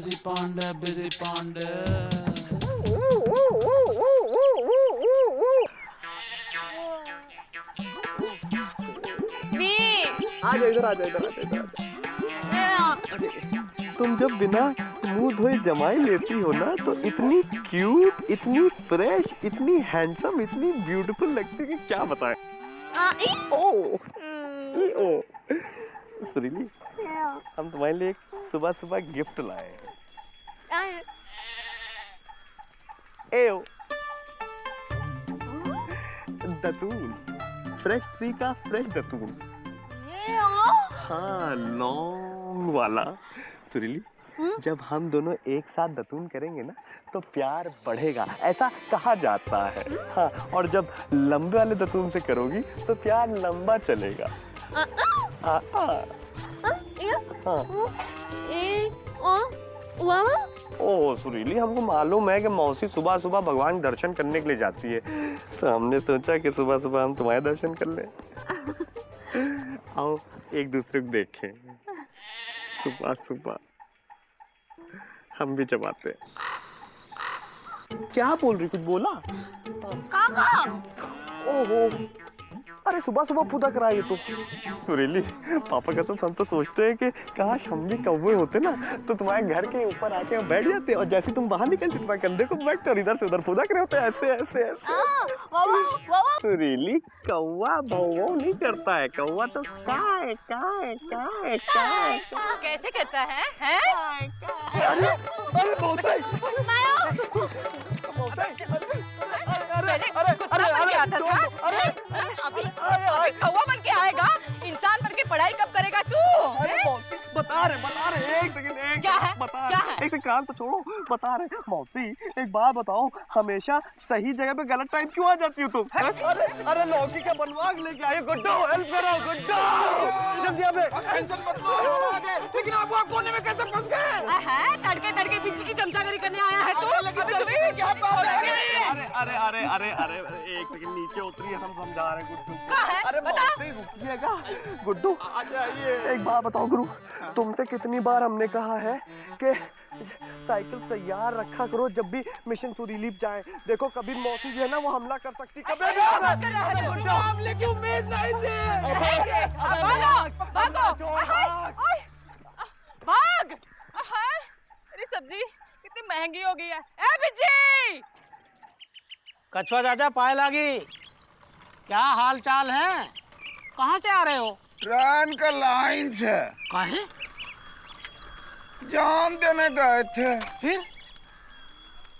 busy panda. आ जाओ इधर, आ जाओ इधर, तुम जब बिना मुंह धोए जमाई लेती हो ना तो इतनी क्यूट, इतनी फ्रेश, इतनी हैंडसम, इतनी ब्यूटीफुल लगती है कि क्या बताएं। ओ सुरीली, हम तुम्हारे लिए सुबह सुबह गिफ्ट लाए हैं। एओ दतून, फ्रेश ट्री का फ्रेश दतून। हाँ, लॉन्ग वाला। सुरीली, जब हम दोनों एक साथ दतून करेंगे ना तो प्यार बढ़ेगा, ऐसा कहा जाता है। हाँ, और जब लंबे वाले दतून से करोगी तो प्यार लंबा चलेगा। ओ सुरीली, हमको मालूम है कि मौसी सुबह सुबह भगवान के दर्शन करने के लिए जाती है, तो हमने सोचा कि सुबह सुबह हम तुम्हारे दर्शन कर लें। आओ एक दूसरे को देखें, सुबह सुबह हम भी जमाते। क्या बोल रही, कुछ बोला? काका। ओहो, अरे सुबह सुबह फुदक रहा है तो। सुरीली, पापा का तो हम तो सोचते हैं कि काश हम भी कौवे होते ना तो तुम्हारे घर के ऊपर आके बैठ जाते और जैसे तुम बाहर निकलते तुम्हारे कंधे को बैठते और इधर से उधर फुदक रहे होते ऐसे ऐसे ऐसे। सुरीली, कौवा भौं नहीं करता है, कौवा तो काय काय काय काय। कैसे करता है? अरे अरे बहुत पहले कुत्ता बन के आता था, अभी कौवा बन के आएगा। इंसान बन के पढ़ाई कब करेगा तू? बता रहे एक सेकंड, क्या है? क्या है? एक कान तो छोड़ो, बता रहे मौसी एक बात बताओ, हमेशा सही जगह पे गलत टाइम क्यों आ जाती हो तुम? अरे लौकी का बनवाग लेके आए, गुड्डो हेल्प करो, गुड्डो जल्दी आ बे। टेंशन मत लो, लेकिन आप वहाँ कोने में कैसे फंस गए? तड़के तड़के पीछे की चमचागिरी करने आया है तू? अरे एक सेकंड नीचे उतरिए, हम समझा रहे गुड्डू को। अरे मौसी रुकिएगा। गुड्डू आ जाइए। एक बात बताओ गुरु, तुमसे कितनी बार हमने कहा है कि साइकिल तैयार रखा करो जब भी मिशन सुरीली जाए। देखो कभी मौसी जो है ना वो हमला कर सकती, कभी भी हमले की उम्मीद नहीं थी। भाग। अरे सब्जी कितनी महंगी हो गई है। ए बिज्जी, कछुआ चाचा, पाए लागी, क्या हाल चाल है? कहाँ से आ रहे हो? ट्रेन का लाइन से। काहे? जाम देने गए थे, फिर?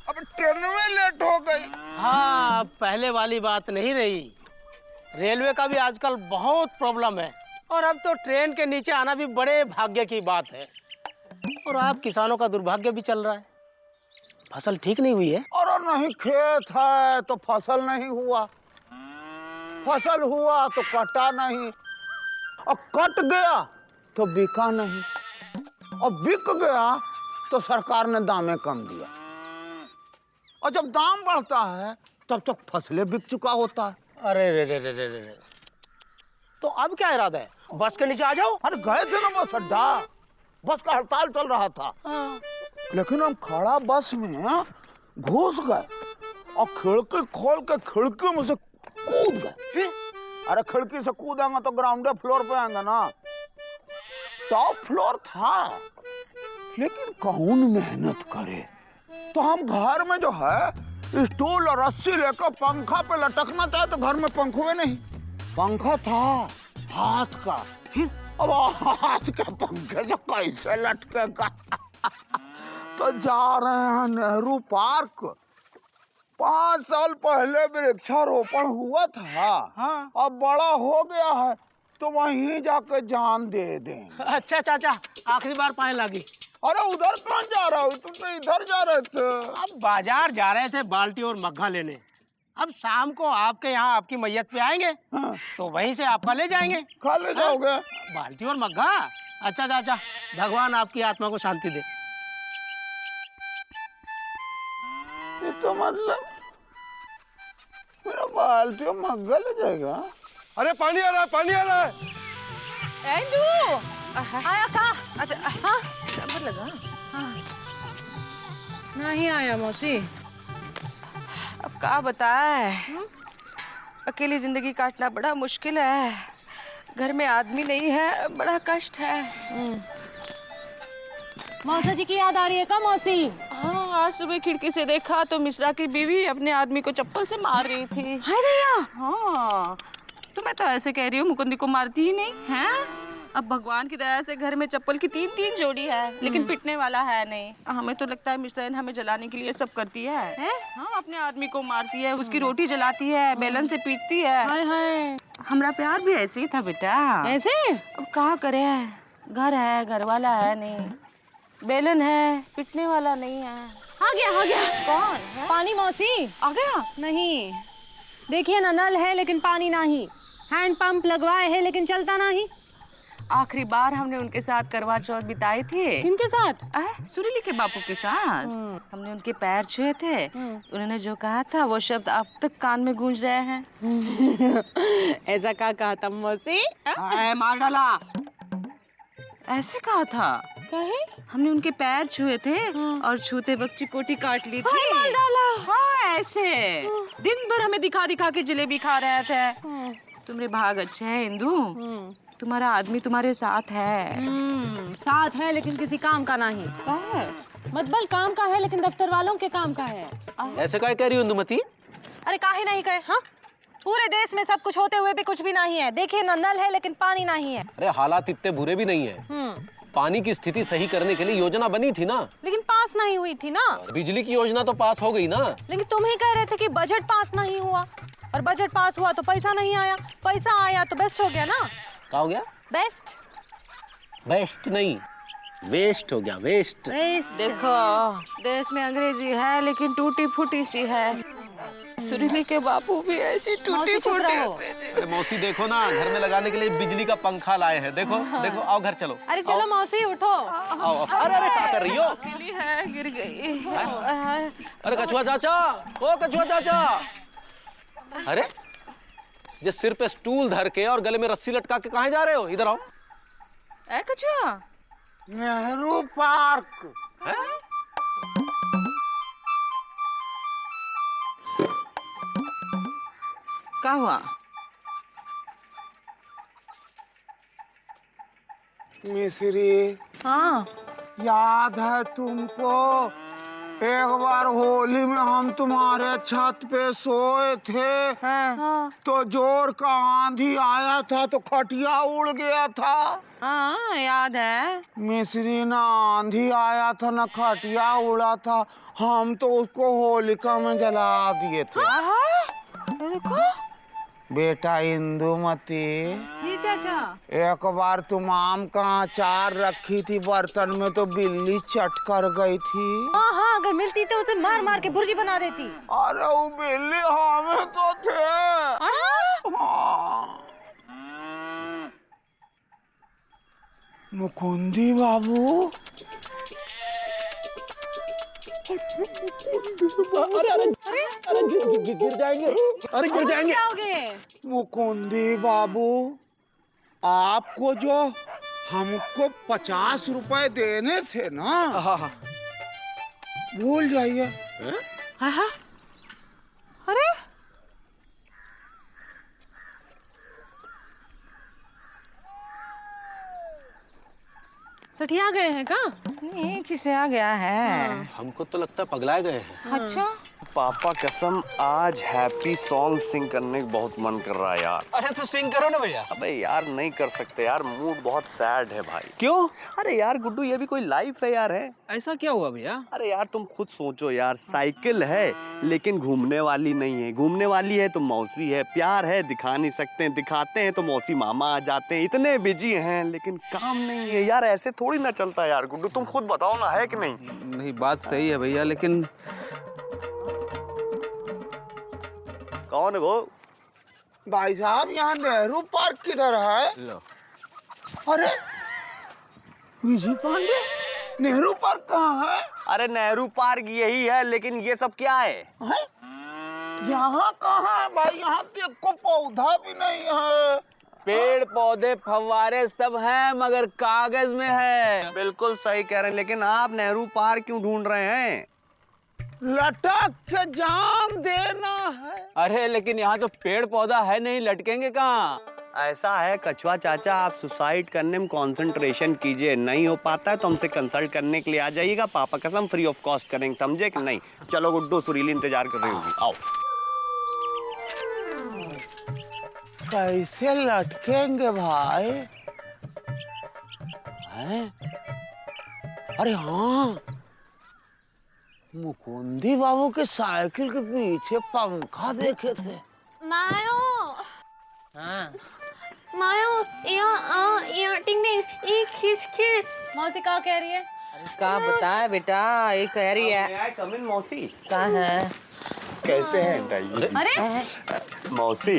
अब ट्रेन में लेट हो गई। हाँ, पहले वाली बात नहीं रही। रेलवे का भी आजकल बहुत प्रॉब्लम है और अब तो ट्रेन के नीचे आना भी बड़े भाग्य की बात है। और आप किसानों का दुर्भाग्य भी चल रहा है, फसल ठीक नहीं हुई है। और नहीं, खेत है तो फसल नहीं हुआ, फसल हुआ तो कटा नहीं, और कट गया तो बिका नहीं, और बिक गया तो सरकार ने दामें कम दिया, और जब दाम बढ़ता है तब तक फसलें बिक चुका होता है। अरे रे रे रे रे रे, तो अब क्या इरादा है? बस के नीचे आ जाओ। अरे गए थे ना बस अड्डा, बस का हड़ताल चल रहा था। लेकिन हम खड़ा बस में घुस गए और खिड़की खोल के खिड़की में से कूद गए। अरे खिड़की से कूदेंगे तो ग्राउंड फ्लोर पे आएंगे ना, टॉप फ्लोर था, लेकिन कौन मेहनत करे। तो हम घर में जो है स्टूल और रस्सी लेकर पंखा पे लटकना चाहे तो घर में पंखुए नहीं, पंखा था हाथ का। फिर अब हाथ के पंखे से कैसे लटकेगा? तो जा रहे हैं नेहरू पार्क। 5 साल पहले वृक्षारोपण हुआ था। हाँ। अब बड़ा हो गया है तो वहीं जाके जान दे दें। अच्छा चाचा, आखिरी बार पाए लागी। अरे उधर कौन जा रहा हो? तुम तो इधर जा रहे थे। अब बाजार जा रहे थे बाल्टी और मग्घा लेने। अब शाम को आपके यहाँ आपकी मैयत पे आएंगे। हाँ। तो वहीं से आपका ले जाएंगे। खा ले जाओगे? बाल्टी और मग्घा। अच्छा चाचा, भगवान आपकी आत्मा को शांति दे। ये तो मतलब मेरा बाल्टी और मग्घा ले जाएगा? अरे पानी आ रहा है, पानी आ रहा है। एंडू आया का? अच्छा हाँ, नंबर लगा। हाँ नहीं आया मौसी। अब क्या बताए, अकेली जिंदगी काटना बड़ा मुश्किल है। घर में आदमी नहीं है, बड़ा कष्ट है। मौसा जी की याद आ रही है का मौसी? हाँ, आज सुबह खिड़की से देखा तो मिश्रा की बीवी अपने आदमी को चप्पल से मार रही थी। हाय भैया। हाँ, तो मैं तो ऐसे कह रही हूँ, मुकुंदी को मारती ही नहीं है। अब भगवान की दया से घर में चप्पल की 3-3 जोड़ी है, लेकिन पिटने वाला है नहीं। हमें तो लगता है मिश्रा हमें जलाने के लिए सब करती है। हाँ, अपने आदमी को मारती है, उसकी रोटी जलाती है, बेलन से पीटती है। हाय हाय। हमारा प्यार भी ऐसे ही था बेटा। ऐसे? अब कहा करे, घर है, घर वाला है नहीं, बेलन है, पिटने वाला नहीं है। आ गया आ गया। कौन है? पानी मौसी। आ गया? नहीं, देखिए ना, नल है लेकिन पानी नहीं, हैंड पंप लगवाए है लेकिन चलता नहीं। आखिरी बार हमने उनके साथ करवा चौथ बिताई थी। किनके साथ? सुरीली के बापू के साथ। हमने उनके पैर छुए थे। उन्होंने जो कहा था वो शब्द अब तक कान में गूंज रहे हैं। ऐसा क्या कहा था मौसी? मार डाला। ऐसे कहा था। कहे? हमने उनके पैर छुए थे और छूते वक्त चिकोटी काट ली थी। मार डाला। हाँ, ऐसे दिन भर हमें दिखा दिखा के जलेबी खा रहे थे। तुम्हारे भाग अच्छे हैं इंदु, तुम्हारा आदमी तुम्हारे साथ है। साथ है लेकिन किसी काम का नहीं। मतबल काम का है लेकिन दफ्तर वालों के काम का है। ऐसे क्या कह रही हो इंदुमती? अरे काहे नहीं कहे? हाँ, पूरे देश में सब कुछ होते हुए भी कुछ भी नहीं है। देखिए ना, नल है लेकिन पानी नहीं है। अरे हालात इतने बुरे भी नहीं है। पानी की स्थिति सही करने के लिए योजना बनी थी ना, लेकिन पास नहीं हुई थी ना। बिजली की योजना तो पास हो गई ना। लेकिन तुम ही कह रहे थे कि बजट पास नहीं हुआ, और बजट पास हुआ तो पैसा नहीं आया, पैसा आया तो बेस्ट हो गया ना। क्या हो गया? बेस्ट। बेस्ट नहीं, वेस्ट हो गया, वेस्ट। देखो, देश में अंग्रेजी है लेकिन टूटी फूटी सी है। सुरीली के बापू भी ऐसी टूटी फूटी। अरे मौसी देखो ना, घर में लगाने के लिए बिजली का पंखा लाए हैं। देखो देखो, आओ घर चलो। अरे चलो मौसी उठो। आओ। अरे अरे क्या कर रही हो? अकेली है, गिर गई। अरे कछुआ चाचा, ओ कछुआ चाचा। अरे ये सिर पे स्टूल धर के और गले में रस्सी लटका के कहाँ जा रहे हो? इधर आओ। ऐ कछुआ, नेहरू पार्क। क्या हुआ? मिश्री, हाँ, याद है तुमको? एक बार होली में हम तुम्हारे छत पे सोए थे। हाँ, तो जोर का आंधी आया था तो खटिया उड़ गया था। हाँ, याद है। मिश्री, ना आंधी आया था ना खटिया उड़ा था, हम तो उसको होलिका में जला दिए थे। देखो बेटा इंदुमती, जी चाचा। एक बार तुम आम का अचार रखी थी बर्तन में तो बिल्ली चट कर गई थी। हाँ हाँ, अगर मिलती तो उसे मार मार के भुर्जी बना देती। अरे वो बिल्ली हमें तो थे। हाँ। मुकुंदी बाबू, अरे गिर जाएंगे। अरे गिर जाएंगे। क्या हो गए? मुकुंदी बाबू, आपको जो हमको 50 रुपए देने थे ना, हाँ। भूल जाइए। अरे सठिया गए हैं का? ये किसे आ गया है? हमको तो लगता है पगला गए हैं। अच्छा, पापा कसम, आज हैप्पी सॉन्ग सिंग करने का बहुत मन कर रहा है यार। अरे तो सिंग करो ना भैया। अबे यार नहीं कर सकते यार, मूड बहुत सैड है भाई। क्यों? अरे यार गुड्डू, ये भी कोई लाइफ है यार? है ऐसा क्या हुआ भैया? अरे यार तुम खुद सोचो यार, साइकिल है लेकिन घूमने वाली नहीं है। घूमने वाली है तो मौसी है, प्यार है दिखा नहीं सकते, दिखाते हैं तो मौसी मामा आ जाते हैं। इतने बिजी हैं लेकिन काम नहीं है यार, ऐसे थोड़ी ना चलता यार। गुड्डू तुम खुद बताओ ना, है कि नहीं? नहीं, बात सही है भैया, लेकिन कौन है वो? भाई साहब, यहाँ नेहरू पार्क किधर है? अरे विजय पांडे, नेहरू पार्क कहाँ है? अरे नेहरू पार्क यही है, लेकिन ये सब क्या है? यहाँ कहाँ है भाई? यहाँ देखो पौधा भी नहीं है। पेड़ पौधे फव्वारे सब हैं मगर कागज में है। बिल्कुल सही कह रहे हैं, लेकिन आप नेहरू पार्क क्यों ढूंढ रहे हैं? लटक के जान देना है। अरे लेकिन यहाँ तो पेड़ पौधा है नहीं, लटकेंगे कहाँ? ऐसा है कछुआ चाचा, आप सुसाइड करने में कंसंट्रेशन कीजिए, नहीं हो पाता है तो हमसे कंसल्ट करने के लिए आ जाइएगा, पापा कसम फ्री ऑफ कॉस्ट करेंगे, समझे कि नहीं? चलो गुड्डू, सुरीली इंतजार कर रही होगी, आओ। कैसे लटकेंगे भाई? हैं? अरे हाँ, मुकुंदी बाबू के साइकिल के पीछे पंखा देखे थे। मायो मायो या टिंग ये किस मौसी का कह रही है? का बताए बेटा, ये कह रही है। कम इन मौसी, का है? कैसे हैं? अरे मौसी,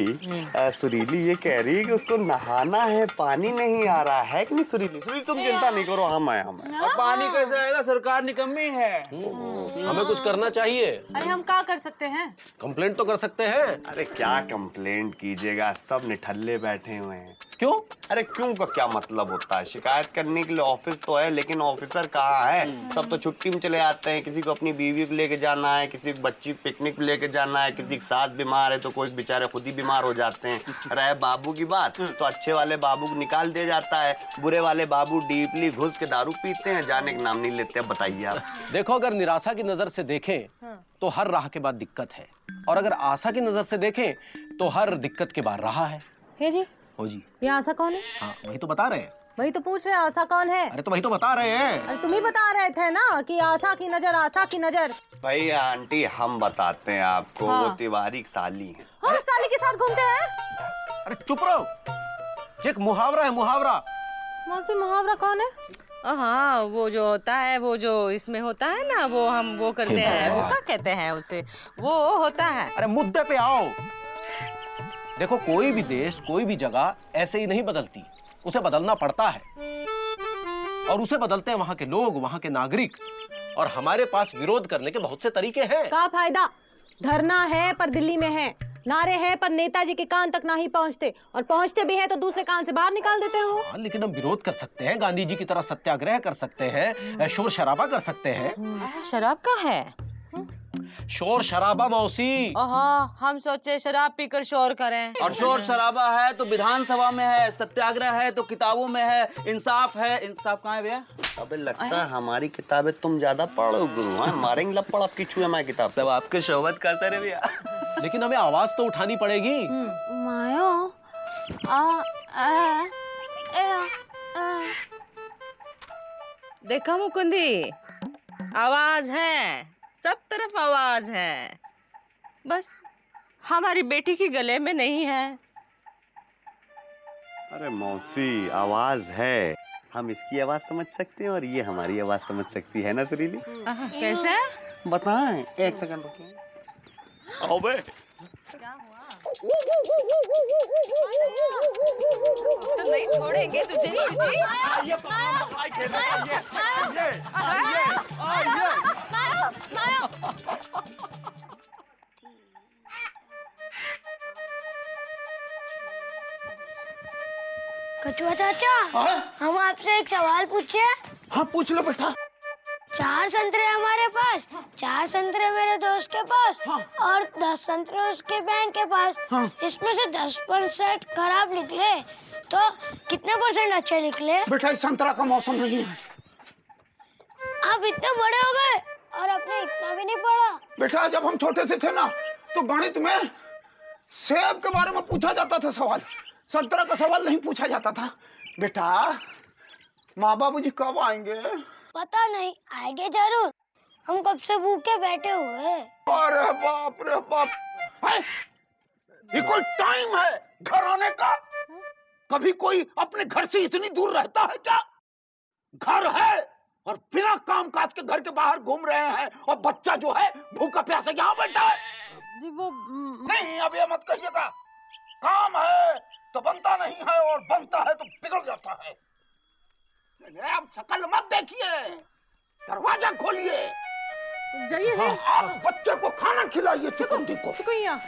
सुरीली ये कह रही है कि उसको नहाना है, पानी नहीं आ रहा है कि नहीं? सुरीली सुरीली तुम चिंता नहीं करो, हम आए। अब पानी कैसे आएगा? सरकार निकम्मी है। हमें कुछ करना चाहिए। अरे हम क्या कर सकते हैं? कंप्लेंट तो कर सकते हैं। अरे क्या कंप्लेंट कीजिएगा, सब निठल्ले बैठे हुए हैं। क्यों? अरे क्यों का क्या मतलब होता है? शिकायत करने के लिए ऑफिस तो है, लेकिन ऑफिसर कहाँ है? सब तो छुट्टी में चले आते हैं, किसी को अपनी बीवी को लेके जाना है, किसी को बच्ची को पिकनिक पे लेके जाना है, किसी की सास बीमार है तो कोई बेचारे खुद ही बीमार हो जाते हैं। रहे बाबू की बात तो अच्छे वाले बाबू को निकाल दिया जाता है, बुरे वाले बाबू डीपली घुस के दारू पीते हैं, जाने का नाम नहीं लेते। अब बताइए आप। देखो, अगर निराशा की नजर से देखें तो हर राह के बाद दिक्कत है, और अगर आशा की नजर से देखें तो हर दिक्कत के बाद राह है। हे जी, हो जी, ये आशा कौन है? हाँ वही तो बता रहे हैं। वही तो पूछ रहे हैं, आशा कौन है? अरे तो वही तो बता रहे हैं। अरे तुम ही बता रहे थे ना कि आशा की नजर, आशा की नजर। भाई आंटी हम बताते हैं आपको, हाँ। वो तिवारी की साली है। हाँ, साली के साथ घूमते हैं? अरे चुप रहो, ये एक मुहावरा है, मुहावरा। मौसी मुहावरा कौन है? हाँ, वो जो होता है, वो जो इसमें होता है ना, वो हम वो करते हैं, वो क्या कहते हैं उसे, वो होता है। अरे मुद्दे पे आओ। देखो, कोई भी देश, कोई भी जगह ऐसे ही नहीं बदलती, उसे बदलना पड़ता है, और उसे बदलते हैं वहां के लोग, वहां के नागरिक, और हमारे पास विरोध करने के बहुत से तरीके हैं। क्या फायदा? धरना है पर दिल्ली में है, नारे हैं पर नेताजी के कान तक नहीं पहुंचते, और पहुंचते भी हैं तो दूसरे कान से बाहर निकाल देते हो। हाँ, लेकिन हम विरोध कर सकते हैं, गांधी जी की तरह सत्याग्रह कर सकते हैं, शोर शराबा कर सकते हैं। शराब का है? शोर शराबा मौसी। हाँ, हम सोचे शराब पीकर शोर करें। और शोर शराबा है तो विधानसभा में है, सत्याग्रह है तो किताबों में है, इंसाफ है। इंसाफ कहाँ है भैया? अबे लगता है हमारी किताबें तुम ज्यादा पढ़ो गुरु, हैं? मारेंगे लपड़ आपकी छुए मैं किताब। सब आपके शोहबत का असर है भैया। लेकिन हमें आवाज तो उठानी पड़ेगी। मायो देखा मुकुंदी, आवाज है, सब तरफ आवाज है, बस हमारी बेटी की गले में नहीं है। अरे मौसी, आवाज है, हम इसकी आवाज समझ सकते हैं और ये हमारी आवाज समझ सकती है ना सुरीली? कैसे? बताएं, एक सेकंड रुकिए। आओ बे। तो नहीं छोड़ेंगे तुझे। कछुआ चाचा, हम आपसे एक सवाल पूछे। हाँ पूछ लो बेटा। 4 संतरे हमारे पास, 4 संतरे मेरे दोस्त के पास, और 10 संतरे उसके बहन के पास। इसमें से 10% खराब निकले, तो कितने % अच्छे निकले? बेटा इस संतरा का मौसम नहीं है। आप इतने बड़े हो गए और आपने इतना भी नहीं पढ़ा। बेटा जब हम छोटे से थे ना, तो गणित में सेब के बारे में पूछा जाता था सवाल, संतरा का सवाल नहीं पूछा जाता था। बेटा माँ बाबू जी कब आएंगे? पता नहीं, आएंगे जरूर, हम कब से भूखे बैठे हुए। अरे बाप रे बाप, ये कोई टाइम है घर आने का? कभी कोई अपने घर से इतनी दूर रहता है क्या? घर है और बिना काम काज के घर के बाहर घूम रहे हैं, और बच्चा जो है भूखा प्यासा यहाँ बैठा है। वो नहीं, अब ये मत कहिएगा, काम है तो बनता नहीं है, और बनता है तो बिगड़ जाता है। आप शकल मत देखिए, दरवाजा खोलिए, जाइए। आप बच्चे को खाना खिलाइए, चुकंदी को। चिकू यहाँ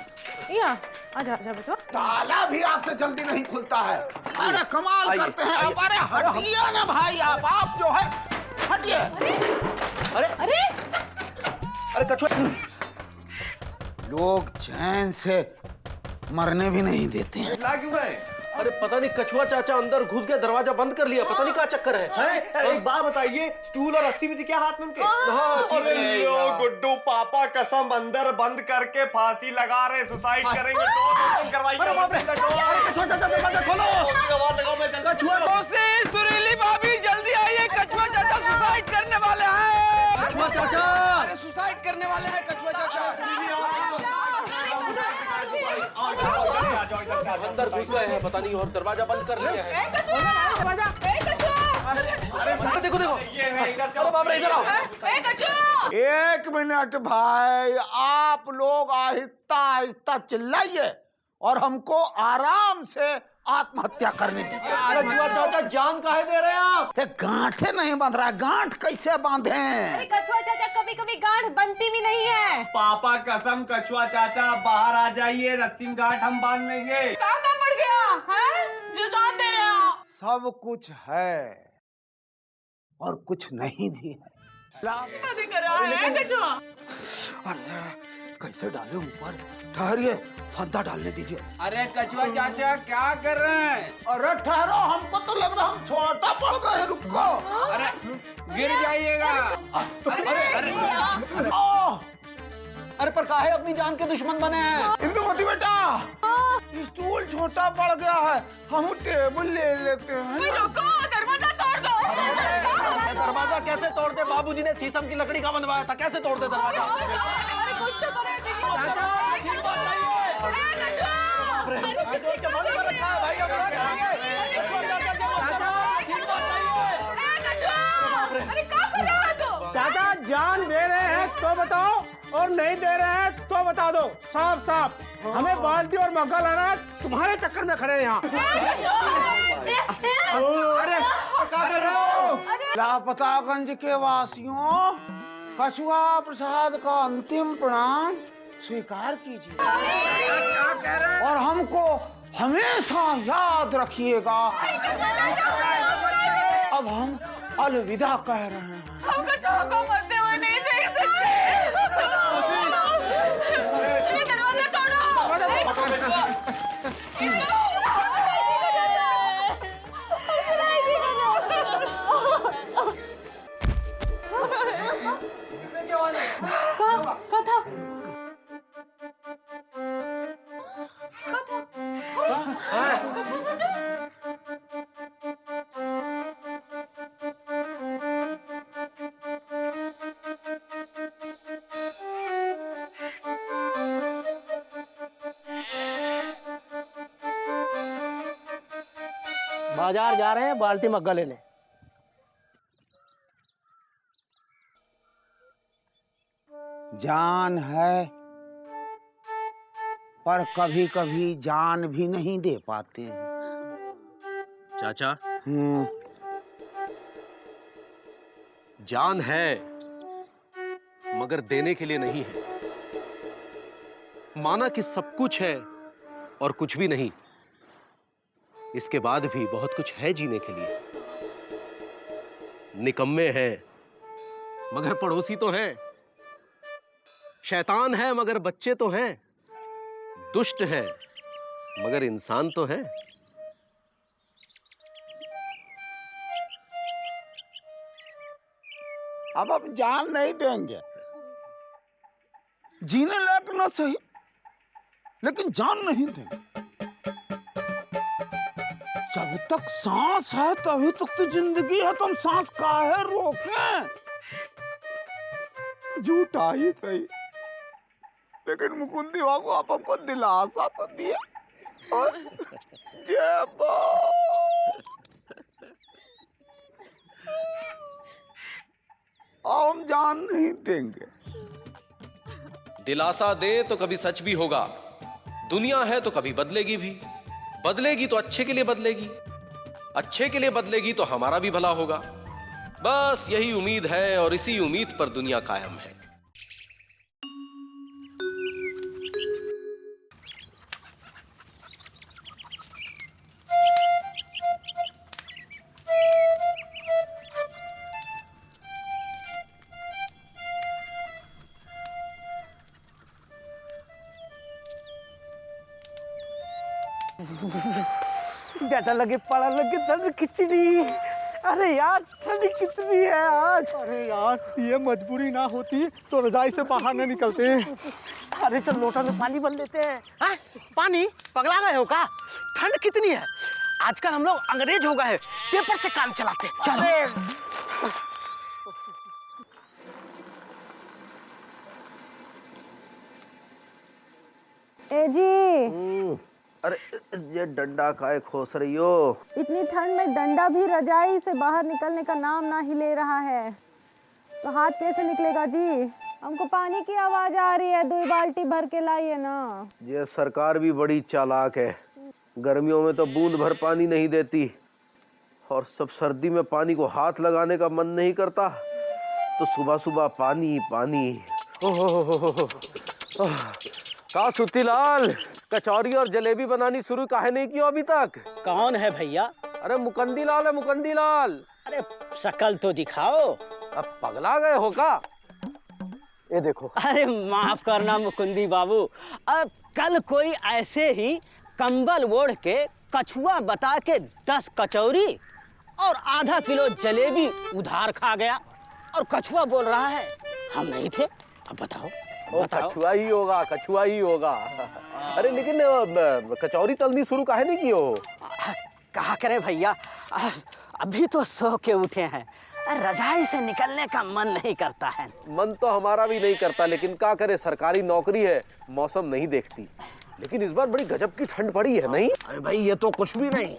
आजा आजा बेटा। ताला भी आपसे जल्दी नहीं खुलता है। अरे कमाल करते हैं आप। अरे हटिए ना भाई, आप जो है हटिए। अरे अरे कछुआ, लोग चैन से मरने भी नहीं देते हैं। ला क्यों रहे? अरे पता नहीं कछुआ चाचा अंदर घुस गया, दरवाजा बंद कर लिया, पता नहीं क्या चक्कर है। हैं? एक बात बताइए, स्टूल और रस्सी भी थी क्या हाथ में उनके? हाँ, ठीक अरे है। लो गुड्डू, पापा कसम अंदर बंद करके फांसी लगा रहे, सुसाइड करेंगे। तो करवाइए। अरे बाप रे, अरे कछुआ चाचा दरवाजा खोलो। कछुआ सुरीली भाभी जल्दी आइए, कछुआ चाचा सुसाइड करने वाले हैं। कछुआ चाचा, अरे सुसाइड करने वाले हैं कछुआ चाचा। अंदर घुस गए हैं पता नहीं, और दरवाजा बंद कर लिया है। अरे देखो देखो, अरे बाप रे, इधर आओ। 1 मिनट भाई, आप लोग आहिस्ता आहिस्ता चिल्लाइए और हमको आराम से आत्महत्या करने दीजिए। कछुआ चाचा जान काहे दे रहे हैं आप? ये गांठे नहीं बांध रहा है, गांठ कैसे बांधे? अरे कछुआ चाचा, कभी कभी गांठ बनती भी नहीं है। पापा कसम, कछुआ चाचा बाहर आ जाइए, रस्सी में गांठ हम बांध देंगे। कहाँ पड़ गया है जो जान दे रहे हो? सब कुछ है और कुछ नहीं भी है। शादी कर रहा है कछुआ। अरे कैसे डाले ऊपर? ठहरिए, फंदा डालने दीजिए। अरे कछुआ चाचा क्या कर रहे हैं? अरे ठहरो, हमको तो लग रहा हम छोटा पड़ गए, रुको। अरे गिर जाइएगा। अरे पर काहे अपनी जान के दुश्मन बने हैं? इंदुमती बेटा, स्टूल छोटा पड़ गया है, हम टेबल ले लेते हैं। रुको, दरवाजा तोड़ दो। दरवाजा कैसे तोड़ते? बाबूजी ने शीशम की लकड़ी का बनवाया था, कैसे तोड़ते दरवाजा? अरे कुछ तो करो ठीक बात नहीं है। बंद कर रखा है भाई, अब क्या करेंगे? कछुआ चाचा जो बताओ, ठीक बात नहीं है। अरे क्या कर रहा है तू? चाचा जान दे रहे हैं तो बताओ, और नहीं दे रहे हैं तो बता दो साफ साफ। हमें बाल्टी और मग्गा लाना, तुम्हारे चक्कर में खड़े हैं यहाँ। अरे क्या कर रहे हो? लापतागंज के वासियों, कछुआ प्रसाद का अंतिम प्रणाम स्वीकार कीजिए और हमको हमेशा याद रखिएगा। अब हम अलविदा कह रहे हैं। हम कछुआ को मरते हुए नहीं देख सकते। ये दरवाजा तोड़ो। क्या था? बाजार जा रहे हैं बाल्टी मग्गा लेने। जान है पर कभी कभी जान भी नहीं दे पाते हैं। चाचा, हम्म, जान है मगर देने के लिए नहीं है। माना कि सब कुछ है और कुछ भी नहीं, इसके बाद भी बहुत कुछ है जीने के लिए। निकम्मे हैं मगर पड़ोसी तो हैं, शैतान है मगर बच्चे तो हैं, दुष्ट है मगर इंसान तो है। अब हम जान नहीं देंगे, जीने लायक ना सही लेकिन जान नहीं देंगे। जब तक सांस है तभी तक तो जिंदगी है, तो हम सांस काहे रोकें? झूठा ही सही लेकिन मुकुंदी बाबू आप हमको दिलासा तो दिया। और जय हम जान नहीं देंगे। दिलासा दे तो कभी सच भी होगा। दुनिया है तो कभी बदलेगी भी, बदलेगी तो अच्छे के लिए बदलेगी, अच्छे के लिए बदलेगी तो हमारा भी भला होगा। बस यही उम्मीद है और इसी उम्मीद पर दुनिया कायम है। ज्यादा लगे पड़ा लगे दर्द खिचड़ी। अरे यार ठंड कितनी है आज। अरे यार ये मजबूरी ना होती तो रजाई से बाहर न निकलते। अरे चल लोटा में पानी भर लेते हैं। हाँ? पानी पगला गए हो का? ठंड कितनी है आजकल, हम लोग अंग्रेज हो गए, पेपर से काम चलाते। चलो ए जी, अरे ये डंडा काहे खोस रही हो? इतनी ठंड में डंडा भी रजाई से बाहर निकलने का नाम ना ही ले रहा है, तो हाथ कैसे निकलेगा जी? हमको पानी की आवाज आ रही है, 2 बाल्टी भर के लाइए ना। ये सरकार भी बड़ी चालाक है, गर्मियों में तो बूंद भर पानी नहीं देती, और सब सर्दी में पानी को हाथ लगाने का मन नहीं करता तो सुबह सुबह पानी पानी। का सुत्तीलाल, कचौरी और जलेबी बनानी शुरू काहे नहीं किया अभी तक? कौन है भैया? अरे मुकंदीलाल है, मुकंदीलाल। अरे शक्ल तो दिखाओ। अब पगला गए हो का? ये देखो। अरे माफ करना मुकुंदी बाबू, अब कल कोई ऐसे ही कंबल ओढ़ के कछुआ बता के 10 कचौरी और आधा किलो जलेबी उधार खा गया, और कछुआ बोल रहा है हम नहीं थे। अब बताओ। कछुआ ही होगा, कछुआ ही होगा। अरे लेकिन कचौरी तलनी शुरू काहे नहीं की हो? कहा करे भैया, अभी तो सो के उठे हैं, रजाई से निकलने का मन नहीं करता है। मन तो हमारा भी नहीं करता, लेकिन क्या करे, सरकारी नौकरी है, मौसम नहीं देखती। लेकिन इस बार बड़ी गजब की ठंड पड़ी है, नहीं? अरे भाई ये तो कुछ भी नहीं,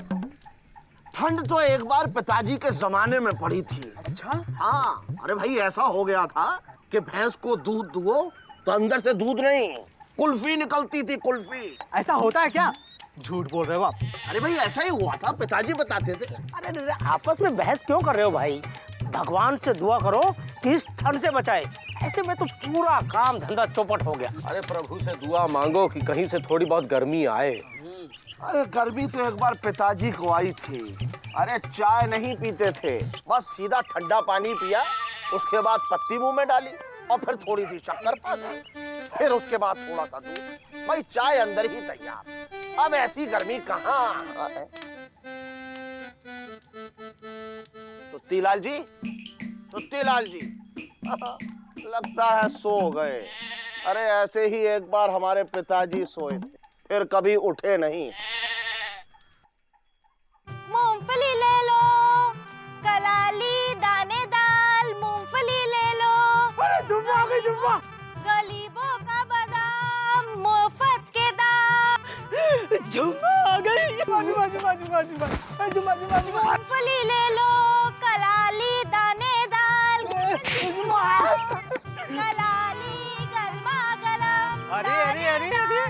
ठंड तो एक बार पिताजी के जमाने में पड़ी थी। अच्छा? हाँ, अरे भाई ऐसा हो गया था कि भैंस को दूध दुओ तो अंदर से दूध नहीं, कुल्फी निकलती थी, कुल्फी। ऐसा होता है क्या? झूठ बोल रहे हो आप। अरे भाई ऐसा ही हुआ था, पिताजी बताते थे। अरे आपस में बहस क्यों कर रहे हो भाई? भगवान से दुआ करो कि इस ठंड से बचाए, ऐसे में तो पूरा काम धंधा चौपट हो गया। अरे प्रभु से दुआ मांगो कि कहीं से थोड़ी बहुत गर्मी आए। अरे गर्मी तो एक बार पिताजी को आई थी। अरे चाय नहीं पीते थे, बस सीधा ठंडा पानी पिया, उसके बाद पत्ती मुंह में डाली और फिर थोड़ी सी शक्कर पा दी, फिर उसके बाद थोड़ा सा दूध। भाई चाय अंदर ही तैयार। अब ऐसी गर्मी कहाँ है? सुत्तीलाल जी, सुत्तीलाल जी, लगता है सो गए। अरे ऐसे ही एक बार हमारे पिताजी सोए थे, फिर कभी उठे नहीं। मूंगफली ले लो, कलाली दानेदार मूंगफली ले लो। अरे जुम्मा आ गई, जुम्मा। गलीबों का बादाम मुफ्त के दाम। जुम्मा आ गई। जुम्मा, जुम्मा, जुम्मा, जुम्मा, जुम्मा, जुम्मा, जुम्मा। मूंगफली ले लो, कलाली दानेदार, कलाली गलमा गलम। अरे अरे अरे अरे,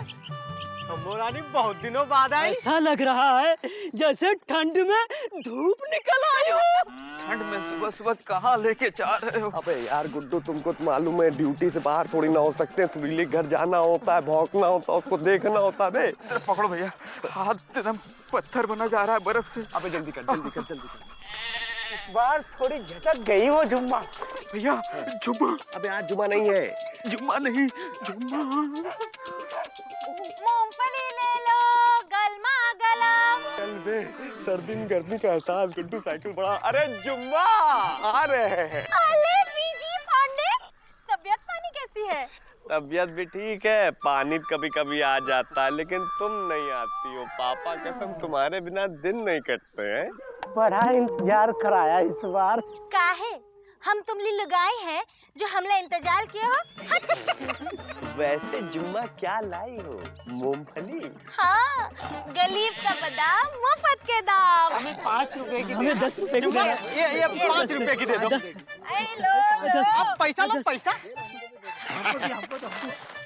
मोरानी बहुत दिनों बाद आई। ऐसा लग रहा है जैसे ठंड में धूप निकल आई हो। ठंड में सुबह सुबह कहाँ लेके जा रहे हो? अबे यार गुड्डू, तुमको तो मालूम है ड्यूटी से बाहर थोड़ी ना हो सकते, सुरीले घर जाना होता है, भौंकना होता है, उसको देखना होता है। बे पकड़ो भैया, हाथ एकदम पत्थर बना जा रहा है बर्फ से। अबे जल्दी कर, जल्दी कर, जल्दी कर। इस बार थोड़ी झटक गई वो जुम्मा। भैया जुम्मा। अबे आज जुम्मा नहीं है। जुम्मा नहीं, जुम्मा। मूंगफली ले लो, गलमा गलम। चल बे, सर्दी में गर्मी का एहसास। गुड्डू साइकिल बढ़ा। अरे जुम्मा आ रहे हैं। अरे बीजी पांडे, तबीयत पानी कैसी है? तबीयत भी ठीक है, पानी कभी कभी आ जाता है, लेकिन तुम नहीं आती हो। पापा कसम तुम्हारे बिना दिन नहीं कटते हैं। बड़ा इंतजार कराया इस बार। काहे? हम तुम लिए लगाए हैं जो हमला इंतजार किए हो। वैसे जुम्मा क्या लाई हो? मूंगफली? हाँ, गलीब का बादाम मुफ्त के दाम। हमें 5 रुपए की, हमें 10 रुपए की दे। ये 5 रुपए की दे दो। ऐ लो। अब पैसा लो, पैसा।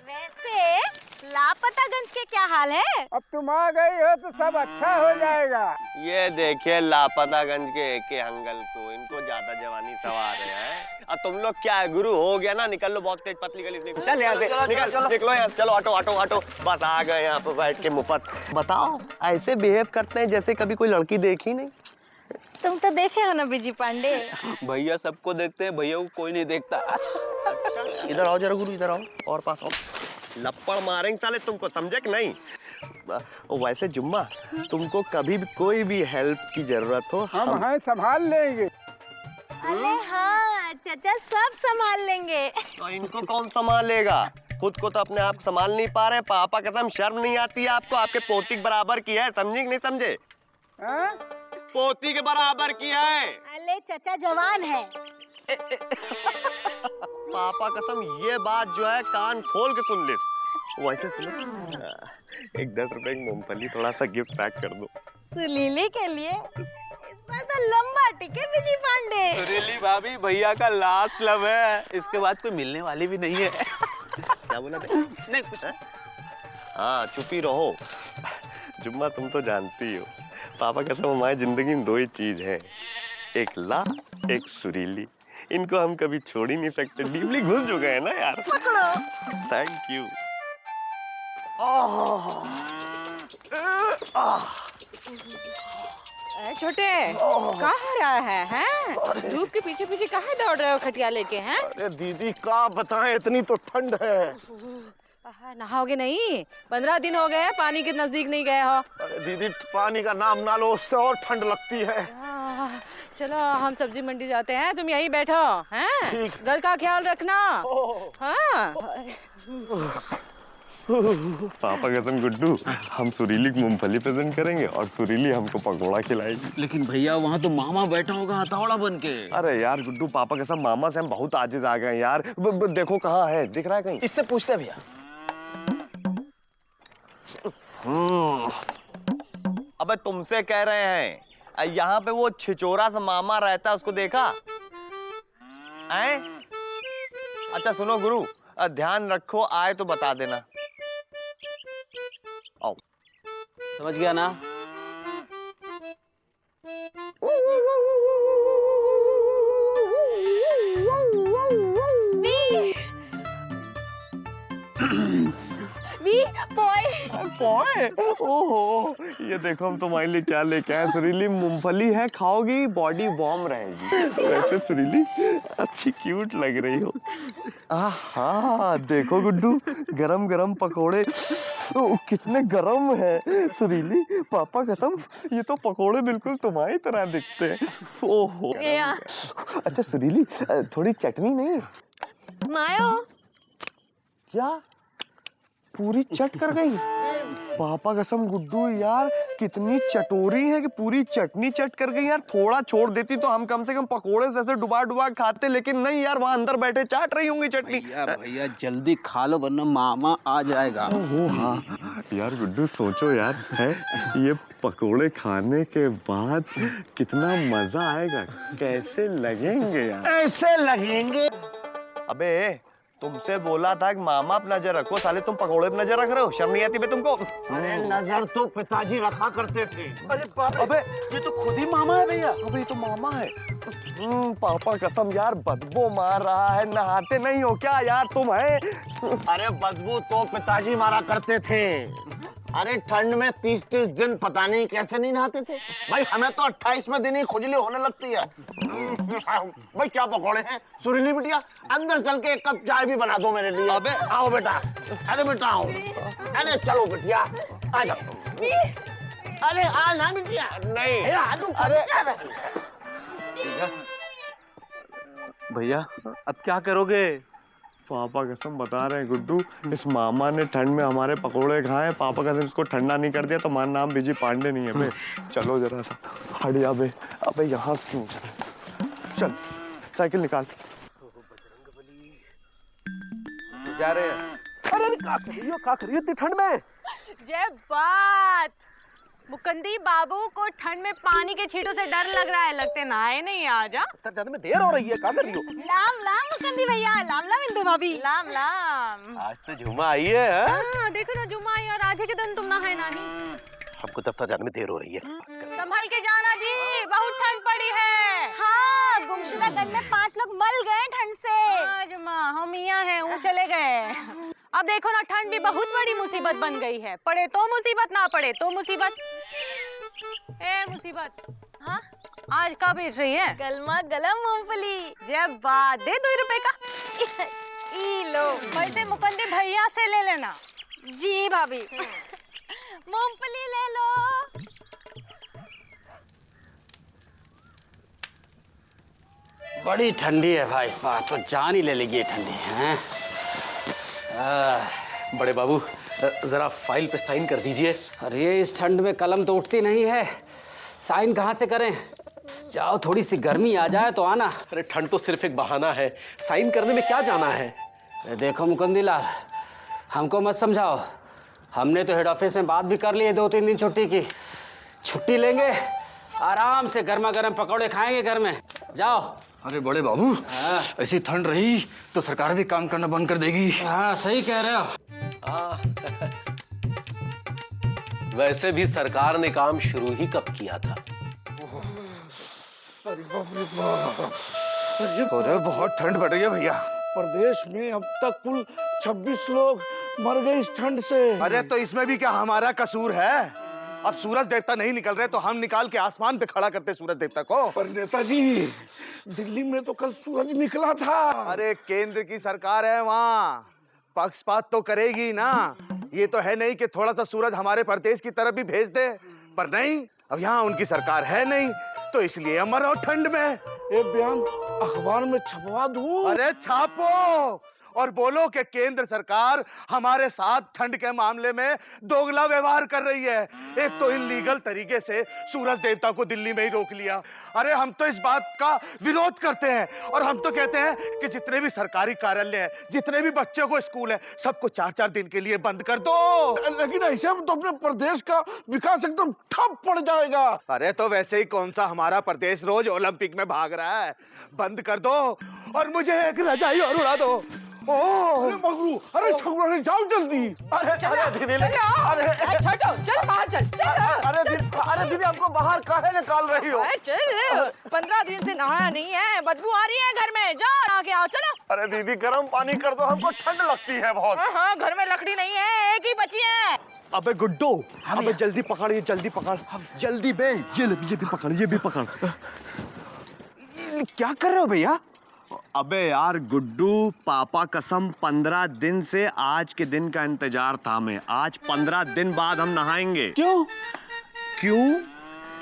वैसे लापतागंज के क्या हाल है? अब तुम आ गई हो तो सब अच्छा हो जाएगा। ये देखिए लापतागंज के एके हंगल को, इनको ज्यादा जवानी सवार है। अब तुम लोग क्या है, गुरु हो गया ना, निकल लो, बहुत तेज पतली गली से निकल। चल यहाँ से निकल, निकलो यहाँ। चलो ऑटो ऑटो ऑटो, बस आ गए यहाँ पे बैठ के मुफ्त। बताओ, ऐसे बिहेव करते हैं जैसे कभी कोई लड़की देखी नहीं। तुम तो देखे हो ना बीजी पांडे। भैया सबको देखते हैं, भैया को कोई नहीं देखता। इधर आओ जरा गुरु, इधर आओ और पास आओ। लप्पड़ मारेंगे साले तुमको, समझे कि नहीं? वैसे जुम्मा, तुमको कभी भी कोई भी हेल्प की जरूरत हो हम हैं, संभाल लेंगे। अरे हाँ चाचा, सब संभाल लेंगे। तो इनको कौन संभालेगा? खुद को तो अपने आप संभाल नहीं पा रहे। पापा कसम शर्म नहीं आती है आपको? आपके पोती के बराबर की है, समझे कि नहीं समझे? पोती के बराबर की है। अरे चाचा जवान है। पापा कसम ये बात जो है कान खोल के सुन ले। वैसे सुनो, एक 10 रुपए की मूंगफली थोड़ा सा गिफ्ट पैक कर दो। सुरीली के लिए इस बार तो लंबा टिके विजय पांडे। सुरीली भाभी भैया का लास्ट लव है, इसके बाद कोई मिलने वाली भी नहीं है। क्या बोला बे? नहीं कुछ। हाँ चुप ही रहो। जुम्मा तुम तो जानती हो पापा कसम हमारी जिंदगी में 2 ही चीज है, एक ला, एक सुरीली। इनको हम कभी छोड़ ही नहीं सकते। डीपली घुस चुके हैं ना यार। पकड़ो। Thank you. छोटे कहाँ रहा है हैं? धूप के पीछे पीछे कहाँ दौड़ रहे हो खटिया लेके हैं? अरे दीदी क्या बताएं, इतनी तो ठंड है। नहाओगे नहीं? 15 दिन हो गए हैं पानी के नजदीक नहीं गए हो। अरे दीदी पानी का नाम ना लो, उससे और ठंड लगती है। चलो हम सब्जी मंडी जाते हैं, तुम यहीं बैठो हैं? घर का ख्याल रखना। हाँ। पापा कसम गुड्डू, हम सुरीली को मूंगफली प्रेजेंट करेंगे और सुरीली हमको पकौड़ा खिलाएगी। लेकिन भैया वहाँ तो मामा बैठा होगा हथौड़ा बन के। अरे यार गुड्डू, पापा कसम मामा से हम बहुत आजिज आ गए हैं यार। देखो कहाँ है, दिख रहा है कहीं? इससे पूछते हैं भैया। अबे तुमसे कह रहे हैं, यहाँ पे वो छिचोरा सा मामा रहता है, उसको देखा? अच्छा सुनो गुरु, ध्यान रखो, आए तो बता देना। आओ। समझ गया ना? पोए? ओहो, ये देखो हम तुम्हारे लिए क्या लेके आए। सुरीली मूंगफली है, खाओगी बॉडी वार्म रहेगी। वैसे सुरीली अच्छी क्यूट लग रही हो। आहा, देखो गुड्डू, गरम गरम पकोड़े। कितने गरम है सुरीली। पापा कसम ये तो पकोड़े बिल्कुल तुम्हारी तरह दिखते हैं। ओहो। अच्छा सुरीली, थोड़ी चटनी नहीं? मायो। क्या पूरी चट कर गई? पापा कसम गुड्डू यार कितनी चटोरी है कि पूरी चटनी चट कर गई यार। थोड़ा छोड़ देती तो हम कम से कम पकोड़े से ऐसे डुबा डुबा खाते, लेकिन नहीं यार, वहां अंदर बैठे चाट रही होंगी चटनी। भैया जल्दी खा लो वरना मामा आ जाएगा। ओहो हाँ यार गुड्डू, सोचो यार है ये पकोड़े खाने के बाद कितना मजा आएगा, कैसे लगेंगे यार? ऐसे लगेंगे। अबे तुमसे बोला था कि मामा पे नजर रखो, साले तुम पकोड़े पे नजर रख रहे हो। शर्म नहीं आती बे तुमको? अरे नजर तो पिताजी रखा करते थे। अरे पापा, अबे ये तो खुद ही मामा है भैया। अबे ये तो मामा है। पापा कसम यार बदबू मार रहा है, नहाते नहीं हो क्या यार तुम? है अरे बदबू तो पिताजी मारा करते थे। अरे ठंड में 30-30 दिन पता नहीं कैसे नहीं नहाते थे भाई। हमें तो 28वें दिन ही खुजली होने लगती है। भाई क्या पकौड़े हैं? सुरीली बिटिया अंदर चल के 1 कप चाय भी बना दो मेरे लिए। अबे आओ बेटा। अरे बेटा आओ। अरे चलो बिटिया आ जाओ। अरे आ ना बिटिया। नहीं। अरे भैया अब क्या करोगे? पापा कसम बता रहे हैं गुड्डू, इस मामा ने ठंड में हमारे पकोड़े खाए। पापा कसम इसको ठंडा नहीं कर दिया तो हमारा नाम विजय पांडे नहीं है बे। चलो जरा सा हट जा बे। अबे यहाँ क्यों? चल साइकिल निकाल। जा रहे हैं। अरे क्या कर रही हो इतनी ठंड में? जय बात। मुकंदी बाबू को ठंड में पानी के छींटों से डर लग रहा है, लगते नहाए नहीं आज। जाने में देर हो रही है, क्या कर रही हो? लाम लाम मुकंदी भैया, लाम लाम इंदु भाभी। लाम लाम। आज तो झुमा आई है। हाँ, देखो ना जुम्मा आई और आज के दिन तुम नहाए नानी। हमको दफ्तर जाने में देर हो रही है। संभल के जाना जी, बहुत ठंड पड़ी है। हाँ, गुमशुदा में 5 लोग मल गए ठंड से। हाँ जुम्मा, हम यहाँ हैं, वो चले गए। अब देखो ना, ठंड भी बहुत बड़ी मुसीबत बन गई है। पड़े तो मुसीबत, ना पड़े तो मुसीबत। ए मुसीबत, हाँ आज क्या बेच रही है? गलमा गलम मूंगफली। जब बात दे 2 रुपए का। ई लो। पैसे मुकंदी भैया से ले लेना। जी भाभी। मूंगफली ले लो। बड़ी ठंडी है भाई, इस बार तो जान ही ले लेगी ये ठंडी है। बड़े बाबू जरा फाइल पे साइन कर दीजिए। अरे इस ठंड में कलम तो उठती नहीं है, साइन कहाँ से करें? जाओ, थोड़ी सी गर्मी आ जाए तो आना। अरे ठंड तो सिर्फ एक बहाना है, साइन करने में क्या जाना है? अरे देखो मुकुंदीलाल, हमको मत समझाओ। हमने तो हेड ऑफिस में बात भी कर ली है 2-3 दिन छुट्टी की। छुट्टी लेंगे, आराम से गर्मा गर्म पकौड़े खाएंगे घर में। जाओ। अरे बड़े बाबू, ऐसी ठंड रही तो सरकार भी काम करना बंद कर देगी। हाँ सही कह रहे हो। वैसे भी सरकार ने काम शुरू ही कब किया था? अरे बहुत ठंड बढ़ रही है भैया। प्रदेश में अब तक कुल 26 लोग मर गए इस ठंड से। अरे तो इसमें भी क्या हमारा कसूर है? अब सूरज देवता नहीं निकल रहे तो हम निकाल के आसमान पे खड़ा करते सूरज देवता को। पर नेताजी, दिल्ली में तो कल सूरज निकला था। अरे केंद्र की सरकार है, वहाँ पक्षपात तो करेगी ना। ये तो है नहीं कि थोड़ा सा सूरज हमारे प्रदेश की तरफ भी भेज दे, पर नहीं, अब यहाँ उनकी सरकार है नहीं, तो इसलिए अमर और ठंड में। ये बयान अखबार में छपवा दूं? अरे छापो और बोलो कि केंद्र सरकार हमारे साथ ठंड के मामले में दोगला व्यवहार कर रही है। एक तो इलीगल तरीके से सूरज देवता को दिल्ली में ही रोक लिया। अरे हम तो इस बात का विरोध करते हैं और हम तो कहते हैं कि जितने भी सरकारी कार्यालय हैं, जितने भी बच्चों को स्कूल है, सबको 4-4 दिन के लिए बंद कर दो। लेकिन ऐसे में तो अपने प्रदेश का विकास एकदम ठप पड़ जाएगा। अरे तो वैसे ही कौन सा हमारा प्रदेश रोज ओलंपिक में भाग रहा है? बंद कर दो और मुझे एक रजाई और उड़ा दो। अरे मगरू, अरे छगरू, जाओ जल्दी। अरे दीदी, अरे दीदी, हमको बाहर काहे निकाल रही हो? चल, 15 दिन से नहाया नहीं है, बदबू आ रही है घर में। जाओ आके आओ, चलो। अरे दीदी गर्म पानी कर दो, हमको ठंड लगती है बहुत। हाँ, घर में लकड़ी नहीं है, एक ही बची है। अबे गुड्डू, अबे जल्दी पकड़, ये जल्दी पकड़, जल्दी बे। ये भी पकड़, ये भी पकड़। क्या कर रहे हो भैया? अबे यार गुड्डू, पापा कसम 15 दिन से आज के दिन का इंतजार था हमें। आज 15 दिन बाद हम नहाएंगे। क्यों?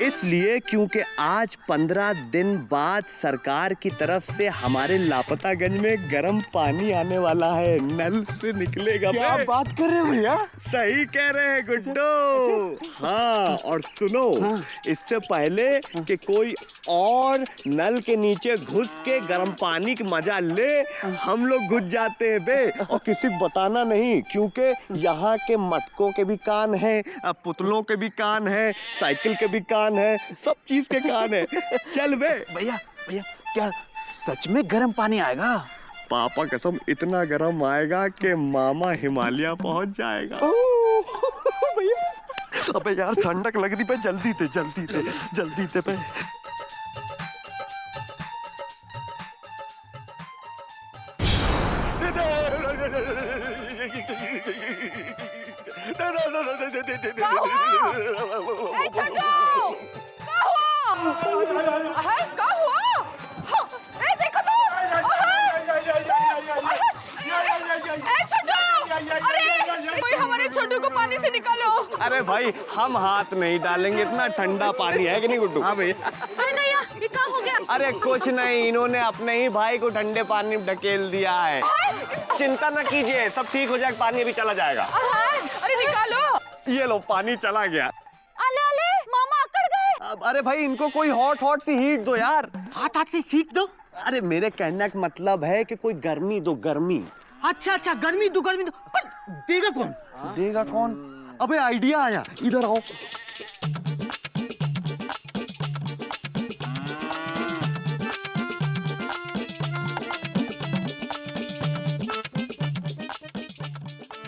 इसलिए क्योंकि आज 15 दिन बाद सरकार की तरफ से हमारे लापतागंज में गर्म पानी आने वाला है, नल से निकलेगा। क्या बात कर रहे हो भैया? सही कह रहे हैं गुड्डू। हाँ, और सुनो, इससे पहले कि कोई और नल के नीचे घुस के गर्म पानी की मजा ले, हम लोग घुस जाते हैं बे, और किसी को बताना नहीं, क्योंकि यहाँ के मटकों के भी कान है, पुतलों के भी कान है, साइकिल के भी कान है, सब चीज के कान है। चल बे। भैया क्या सच में गर्म पानी आएगा? पापा कसम इतना गर्म आएगा कि मामा हिमालय पहुंच जाएगा। भैया, अबे यार ठंडक लग रही पे, जल्दी दे पे। हमारे छोटू को पानी से निकालो। अरे भाई, हम हाथ नहीं डालेंगे, इतना ठंडा पानी है कि नहीं गुड्डू? हाँ भैया। अरे भैया, ये क्या हो गया? अरे कुछ नहीं, इन्होंने अपने ही भाई को ठंडे पानी में ढकेल दिया है। चिंता न कीजिए, सब ठीक हो जाएगा, पानी अभी चला जाएगा। अरे निकालो। ये लो, पानी चला गया। अले मामा अकड़ गए। अरे भाई, इनको कोई हॉट सी हीट दो यार। हाथ से सीख दो। अरे मेरे कहने का मतलब है कि कोई गर्मी दो, गर्मी। अच्छा, गर्मी दो। पर देगा कौन? देगा कौन? अबे आइडिया आया, इधर आओ।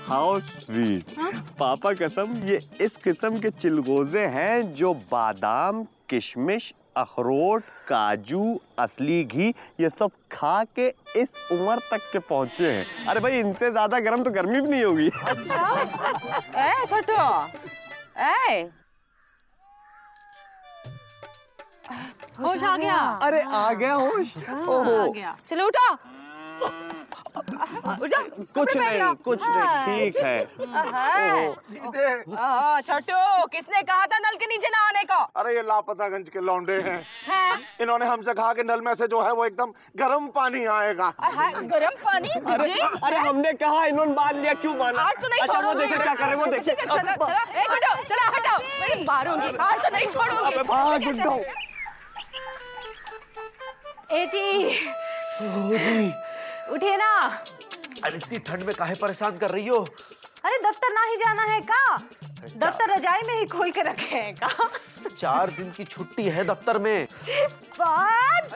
How sweet. पापा कसम, ये इस किस्म के चिलगोजे हैं जो बादाम, किशमिश, अखरोट, काजू, असली घी, ये सब खा के इस उम्र तक के पहुंचे हैं। अरे भाई, इनसे ज्यादा गर्म तो गर्मी भी नहीं होगी। ए छोटू, होश आ गया? अरे आ गया होश। ओहो, आ गया। चलो उठो। कुछ नहीं, कुछ नहीं, ठीक है। छोटू, किसने कहा था नल के नीचे नहाने को? अरे ये लापतागंज के लौंडे हैं। इन्होंने हमसे कहा कि नल में से जो है वो एकदम गर्म पानी आएगा। गर्म पानी? अरे हमने कहा, इन्होंने मान लिया, क्यों माना? आज तो नहीं अच्छा, वो छोड़ूंगी। देखे क्या कर रहे, वो देखे। चला हटाओ, मैं मारूंगी, आज तो नहीं छोड़ूंगी। अबे भाग गुड्डो। ए जी, उठिए ना। अब इतनी ठंड में काहे परेशान कर रही हो? अरे दफ्तर ना ही जाना है का? दफ्तर रजाई में ही खोल के रखे हैं का? 4 दिन की छुट्टी है दफ्तर में। बात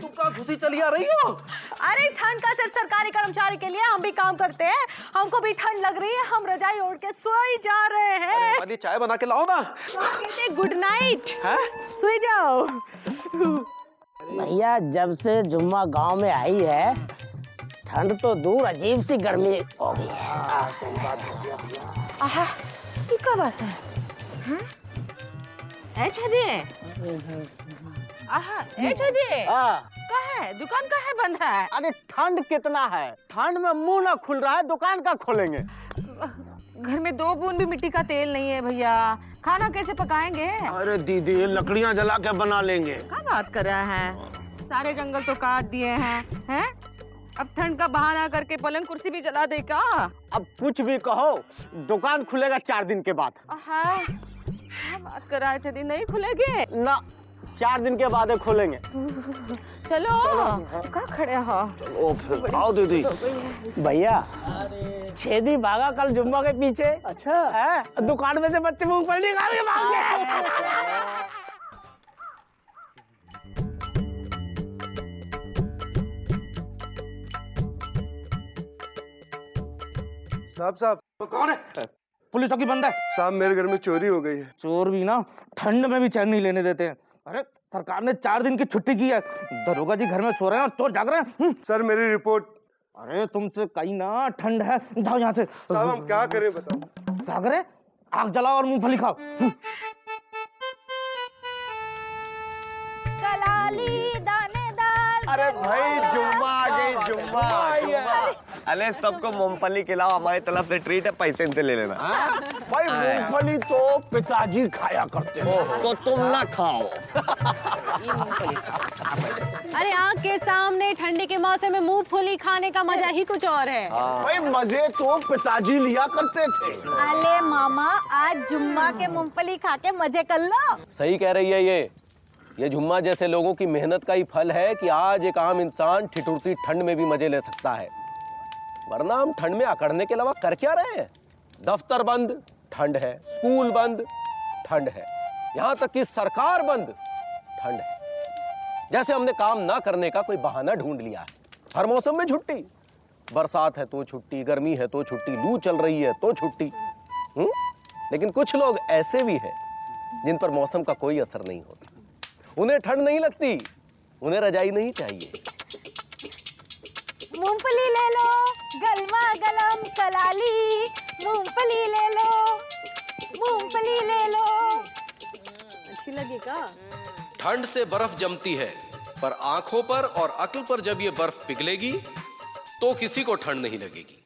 तुम कहाँ घुसी चली आ रही हो? अरे ठंड का सिर्फ सरकारी कर्मचारी के लिए, हम भी काम करते हैं, हमको भी ठंड लग रही है, हम रजाई ओढ़ के सोई जा रहे हैं। अरे चाय बना के लाओ ना। गुड नाइट, सोई जाओ। भैया जब से जुम्मा गांव में आई है, ठंड तो दूर अजीब सी गर्मी हो गई है। आहा, ये क्या बात है? का है? दुकान का है बंद है? अरे ठंड कितना है, ठंड में मुंह ना खुल रहा है, दुकान का खोलेंगे? घर में 2 बूंद भी मिट्टी का तेल नहीं है भैया, खाना कैसे पकाएंगे? अरे दीदी, लकड़ियाँ जला के बना लेंगे। क्या बात कर रहा है? सारे जंगल तो काट दिए हैं? अब ठंड का बहाना करके पलंग कुर्सी भी जला दे का? अब कुछ भी कहो, दुकान खुलेगा 4 दिन के बाद। क्या बात कर रहा है? चलिए, नहीं खुलेगे ना, 4 दिन के बाद खोलेंगे। चलो, कहाँ खड़े हो? ओ फिर आओ दीदी। भैया छेदी भागा कल जुम्मा के पीछे। अच्छा है? दुकान में से बच्चे मूंगफली निकाल के भाग गए। साहब तो कौन है? पुलिस चौकी बंद है साहब, मेरे घर में चोरी हो गई है। चोर भी ना ठंड में भी चैन नहीं लेने देते हैं। अरे सरकार ने 4 दिन की छुट्टी की है, दरोगा जी घर में सो रहे हैं और चोर जाग रहे हैं। सर मेरी रिपोर्ट। अरे तुमसे कहीं ना ठंड है, जाओ यहाँ से। साहब हम क्या करें बताओ? क्या करें? आग जलाओ और मूंगफली खाओ। कलाली दानेदार। अरे भाई जुम्मा आ गई, जुम्मा। अरे सबको मूंगफली खिलाओ, हमारी तरफ से ट्रीट है, पैसे इनसे ले लेना। भाई मूंगफली तो पिताजी खाया करते हैं, तो तुम ना खाओ। अरे आँख के सामने ठंडी के मौसम में मूंगफली खाने का मजा ही कुछ और है। भाई मजे तो पिताजी लिया करते थे। अले मामा, आज जुम्मा के मूंगफली खा के मजे कर लो। सही कह रही है ये जुम्मा जैसे लोगों की मेहनत का ही फल है कि आज एक आम इंसान ठिठुरती ठंड में भी मजे ले सकता है, वरना हम ठंड में अकड़ने के अलावा कर क्या रहे हैं? दफ्तर बंद, ठंड है, स्कूल बंद, ठंड है, यहाँ तक कि सरकार बंद, ठंड है। जैसे हमने काम ना करने का कोई बहाना ढूंढ लिया है। हर मौसम में छुट्टी, बरसात है तो छुट्टी, गर्मी है तो छुट्टी, लू चल रही है तो छुट्टी। लेकिन कुछ लोग ऐसे भी हैं जिन पर मौसम का कोई असर नहीं होता, उन्हें ठंड नहीं लगती, उन्हें रजाई नहीं चाहिए। मूंगफली ले लो, गलमा गलम कलाली, मूंगफली ले लो, मूंगफली ले लो। अच्छी लगेगा? ठंड से बर्फ जमती है, पर आंखों पर और अक्ल पर जब ये बर्फ पिघलेगी तो किसी को ठंड नहीं लगेगी।